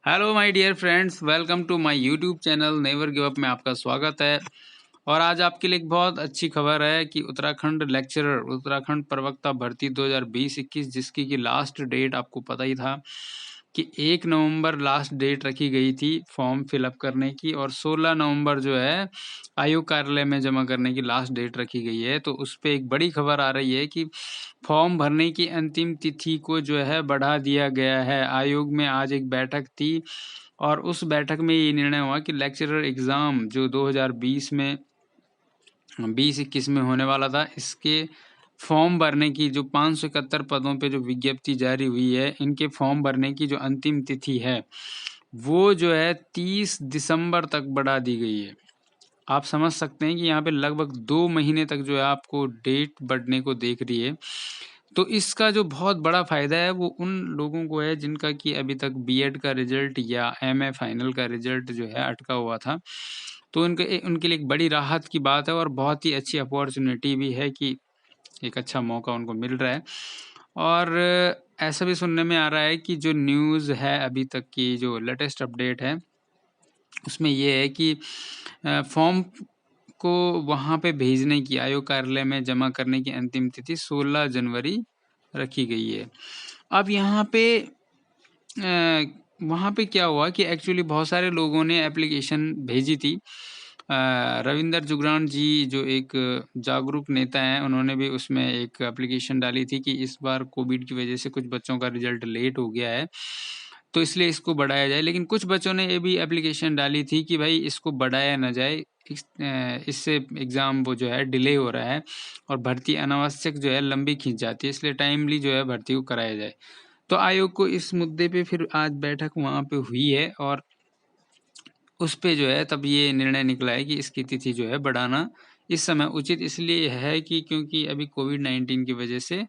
Hello my dear friends, welcome to my YouTube channel never give up में आपका स्वागत है। और आज आपके लिए एक बहुत अच्छी खबर है कि उत्तराखंड प्रवक्ता भर्ती 2020-21 जिसकी की लास्ट डेट आपको पता ही था कि 1 नवंबर लास्ट डेट रखी गई थी फॉर्म फिलअप करने की, और 16 नवंबर जो है आयोग कार्यालय में जमा करने की लास्ट डेट रखी गई है। तो उस पे एक बड़ी खबर आ रही है कि फॉर्म भरने की अंतिम तिथि को जो है बढ़ा दिया गया है। आयोग में आज एक बैठक थी और उस बैठक में ये निर्णय हुआ कि लेक्चरर एग्जाम जो 2020 में 20-21 में होने वाला था, इसके फॉर्म भरने की जो 571 पदों पे जो विज्ञप्ति जारी हुई है, इनके फॉर्म भरने की जो अंतिम तिथि है वो जो है 30 दिसंबर तक बढ़ा दी गई है। आप समझ सकते हैं कि यहाँ पे लगभग 2 महीने तक जो है आपको डेट बढ़ने को देख रही है। तो इसका जो बहुत बड़ा फ़ायदा है वो उन लोगों को है जिनका कि अभी तक बीएड का रिजल्ट या एमए फाइनल का रिजल्ट जो है अटका हुआ था। तो उनके लिए एक बड़ी राहत की बात है और बहुत ही अच्छी अपॉर्चुनिटी भी है कि एक अच्छा मौका उनको मिल रहा है। और ऐसा भी सुनने में आ रहा है कि जो न्यूज़ है अभी तक की जो लेटेस्ट अपडेट है उसमें ये है कि फॉर्म को वहाँ पे भेजने की आयोग कार्यालय में जमा करने की अंतिम तिथि 16 जनवरी रखी गई है। अब यहाँ पे वहाँ पे क्या हुआ कि एक्चुअली बहुत सारे लोगों ने एप्लीकेशन भेजी थी। रविंदर जुगरान जी जो एक जागरूक नेता हैं, उन्होंने भी उसमें एक एप्लीकेशन डाली थी कि इस बार कोविड की वजह से कुछ बच्चों का रिजल्ट लेट हो गया है, तो इसलिए इसको बढ़ाया जाए। लेकिन कुछ बच्चों ने ये भी एप्लीकेशन डाली थी कि भाई इसको बढ़ाया ना जाए, इससे एग्ज़ाम वो जो है डिले हो रहा है और भर्ती अनावश्यक जो है लंबी खिंच जाती है, इसलिए टाइमली जो है भर्ती को कराया जाए। तो आयोग को इस मुद्दे पे फिर आज बैठक वहाँ पे हुई है और उस पे जो है तब ये निर्णय निकला है कि इसकी तिथि जो है बढ़ाना इस समय उचित इसलिए है कि क्योंकि अभी कोविड-19 की वजह से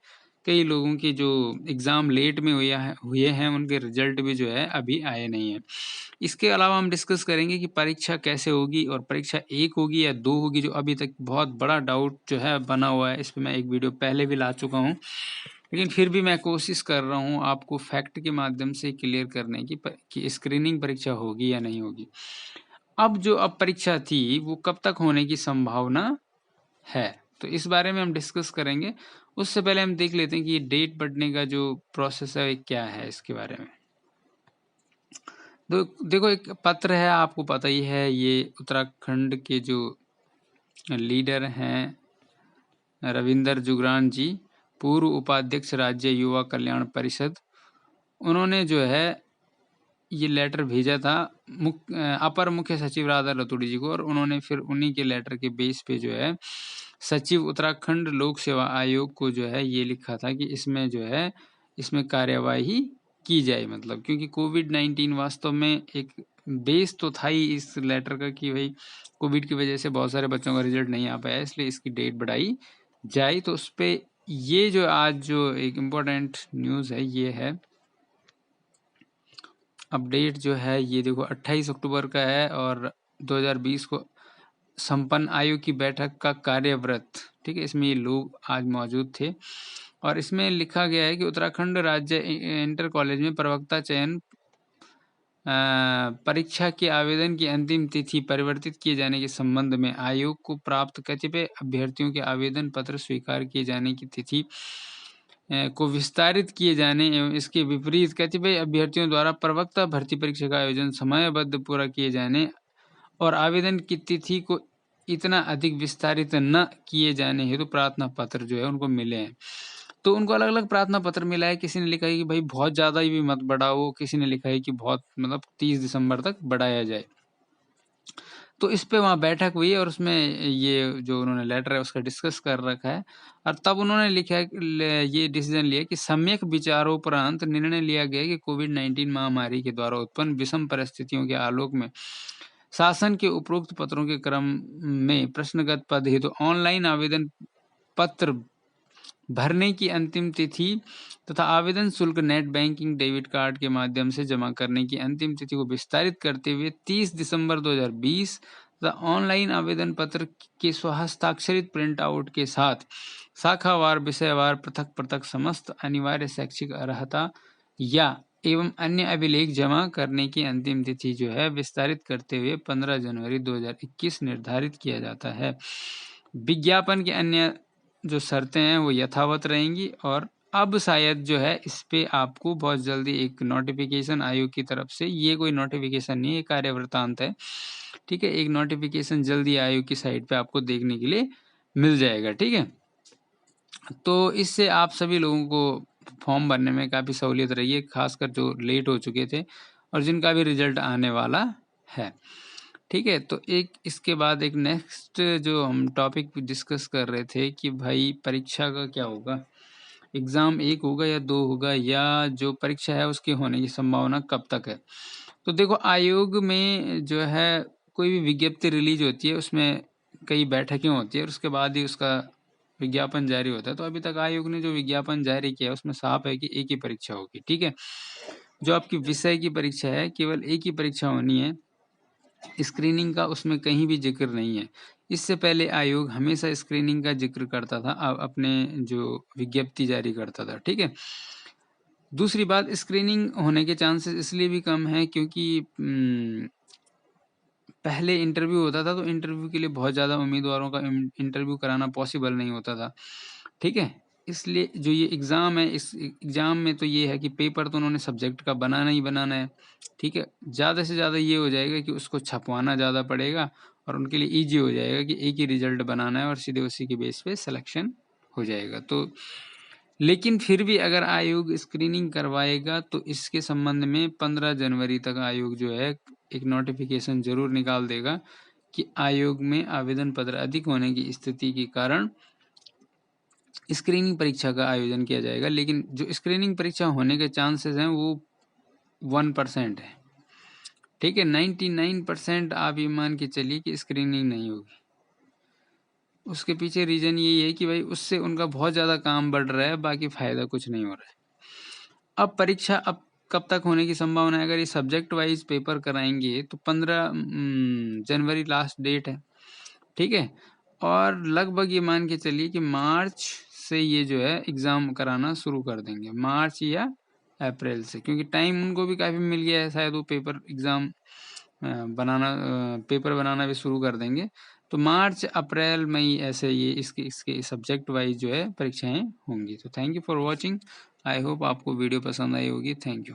कई लोगों की जो एग्ज़ाम लेट में हुए हैं उनके रिजल्ट भी जो है अभी आए नहीं हैं। इसके अलावा हम डिस्कस करेंगे कि परीक्षा कैसे होगी और परीक्षा 1 होगी या 2 होगी, जो अभी तक बहुत बड़ा डाउट जो है बना हुआ है। इस पे मैं एक वीडियो पहले भी ला चुका हूँ। लेकिन फिर भी मैं कोशिश कर रहा हूँ आपको फैक्ट के माध्यम से क्लियर करने की कि स्क्रीनिंग परीक्षा होगी या नहीं होगी। अब परीक्षा थी वो कब तक होने की संभावना है, तो इस बारे में हम डिस्कस करेंगे। उससे पहले हम देख लेते हैं कि ये डेट बढ़ने का जो प्रोसेस है क्या है इसके बारे में। देखो एक पत्र है, आपको पता ही है, ये उत्तराखंड के जो लीडर हैं रविंदर जुगरान जी, पूर्व उपाध्यक्ष राज्य युवा कल्याण परिषद, उन्होंने जो है ये लेटर भेजा था अपर मुख्य सचिव राधा रतूड़ी जी को, और उन्होंने फिर उन्हीं के लेटर के बेस पे जो है सचिव उत्तराखंड लोक सेवा आयोग को जो है ये लिखा था कि इसमें जो है इसमें कार्यवाही की जाए। मतलब क्योंकि कोविड-19 वास्तव में एक बेस तो था ही इस लेटर का कि भाई कोविड की वजह से बहुत सारे बच्चों का रिजल्ट नहीं आ पाया, इसलिए इसकी डेट बढ़ाई जाए। तो उस पे ये जो आज जो एक इम्पोर्टेंट न्यूज़ है ये है, अपडेट जो है ये देखो 28 अक्टूबर का है और 2020 को संपन्न आयोग की बैठक का कार्यव्रत, ठीक है, इसमें ये लोग आज मौजूद थे और इसमें लिखा गया है कि उत्तराखंड राज्य इंटर कॉलेज में प्रवक्ता चयन परीक्षा के आवेदन की अंतिम तिथि परिवर्तित किए जाने के संबंध में आयोग को प्राप्त कतिपय अभ्यर्थियों के आवेदन पत्र स्वीकार किए जाने की तिथि को विस्तारित किए जाने एवं इसके विपरीत कतिपय अभ्यर्थियों द्वारा प्रवक्ता भर्ती परीक्षा का आयोजन समयबद्ध पूरा किए जाने और आवेदन की तिथि को इतना अधिक विस्तारित न किए जाने हेतु प्रार्थना पत्र जो है उनको मिले हैं। तो उनको अलग-अलग प्रार्थना पत्र मिला है। किसी ने लिखा है कि भाई बहुत ज़्यादा भी मत बढ़ाओ, किसी ने लिखा है कि बहुत मतलब 30 दिसंबर तक बढ़ाया जाए। तो इस पे वहाँ बैठक हुई और उसमें ये जो उन्होंने लेटर है उसका डिस्कस कर रखा है और तब उन्होंने लिखा है ये डिसीजन लिया कि सम्यक विचारोपरांत निर्णय लिया गया कि कोविड-19 महामारी के द्वारा उत्पन्न विषम परिस्थितियों के आलोक में शासन के उपरोक्त पत्रों के क्रम में प्रश्नगत पद हेतु ऑनलाइन आवेदन पत्र भरने की अंतिम तिथि तथा आवेदन शुल्क नेट बैंकिंग डेबिट कार्ड के माध्यम से जमा करने की अंतिम तिथि को विस्तारित करते हुए 30 दिसंबर 2020 तथा ऑनलाइन आवेदन पत्र के स्वहस्ताक्षरित प्रिंट आउट के साथ शाखावार विषयवार पृथक पृथक समस्त अनिवार्य शैक्षिक अर्हता या एवं अन्य अभिलेख जमा करने की अंतिम तिथि जो है विस्तारित करते हुए 15 जनवरी 2021 निर्धारित किया जाता है। विज्ञापन के अन्य जो शर्तें हैं वो यथावत रहेंगी और अब शायद जो है इस पे आपको बहुत जल्दी एक नोटिफिकेशन आयोग की तरफ से, ये कोई नोटिफिकेशन नहीं है, कार्यवृत्तांत है, ठीक है, एक नोटिफिकेशन जल्दी आयोग की साइट पे आपको देखने के लिए मिल जाएगा, ठीक है। तो इससे आप सभी लोगों को फॉर्म भरने में काफ़ी सहूलियत रही है, खासकर जो लेट हो चुके थे और जिनका भी रिजल्ट आने वाला है, ठीक है। तो एक इसके बाद एक नेक्स्ट जो हम टॉपिक डिस्कस कर रहे थे कि भाई परीक्षा का क्या होगा, एग्ज़ाम 1 होगा या 2 होगा, या जो परीक्षा है उसके होने की संभावना कब तक है। तो देखो, आयोग में जो है कोई भी विज्ञप्ति रिलीज होती है, उसमें कई बैठकें होती है और उसके बाद ही उसका विज्ञापन जारी होता है। तो अभी तक आयोग ने जो विज्ञापन जारी किया है उसमें साफ है कि एक ही परीक्षा होगी, ठीक है। जो आपकी विषय की परीक्षा है केवल एक ही परीक्षा होनी है, स्क्रीनिंग का उसमें कहीं भी जिक्र नहीं है। इससे पहले आयोग हमेशा स्क्रीनिंग का जिक्र करता था, अपने जो विज्ञप्ति जारी करता था, ठीक है। दूसरी बात, स्क्रीनिंग होने के चांसेस इसलिए भी कम है क्योंकि पहले इंटरव्यू होता था तो इंटरव्यू के लिए बहुत ज़्यादा उम्मीदवारों का इंटरव्यू कराना पॉसिबल नहीं होता था, ठीक है। इसलिए जो ये एग्ज़ाम है, इस एग्ज़ाम में तो ये है कि पेपर तो उन्होंने सब्जेक्ट का बनाना ही बनाना है, ठीक है। ज़्यादा से ज़्यादा ये हो जाएगा कि उसको छपवाना ज़्यादा पड़ेगा और उनके लिए ईजी हो जाएगा कि एक ही रिजल्ट बनाना है और सीधे उसी के बेस पे सिलेक्शन हो जाएगा। तो लेकिन फिर भी अगर आयोग स्क्रीनिंग करवाएगा तो इसके संबंध में 15 जनवरी तक आयोग जो है एक नोटिफिकेशन जरूर निकाल देगा कि आयोग में आवेदन पत्र अधिक होने की स्थिति के कारण स्क्रीनिंग परीक्षा का आयोजन किया जाएगा। लेकिन जो स्क्रीनिंग परीक्षा होने के चांसेस हैं वो 1% है, ठीक है। 99% आप ये मान के चलिए कि स्क्रीनिंग नहीं होगी। उसके पीछे रीजन यही है कि भाई उससे उनका बहुत ज़्यादा काम बढ़ रहा है, बाकी फ़ायदा कुछ नहीं हो रहा है। अब परीक्षा अब कब तक होने की संभावना है, अगर ये सब्जेक्ट वाइज पेपर कराएंगे तो 15 जनवरी लास्ट डेट है, ठीक है। और लगभग ये मान के चलिए कि मार्च से ये जो है एग्ज़ाम कराना शुरू कर देंगे, मार्च या अप्रैल से, क्योंकि टाइम उनको भी काफ़ी मिल गया है, शायद वो पेपर एग्ज़ाम पेपर बनाना भी शुरू कर देंगे। तो मार्च अप्रैल मई ऐसे ये इसके सब्जेक्ट वाइज जो है परीक्षाएं होंगी। तो thank you for watching, I hope आपको वीडियो पसंद आई होगी। Thank you.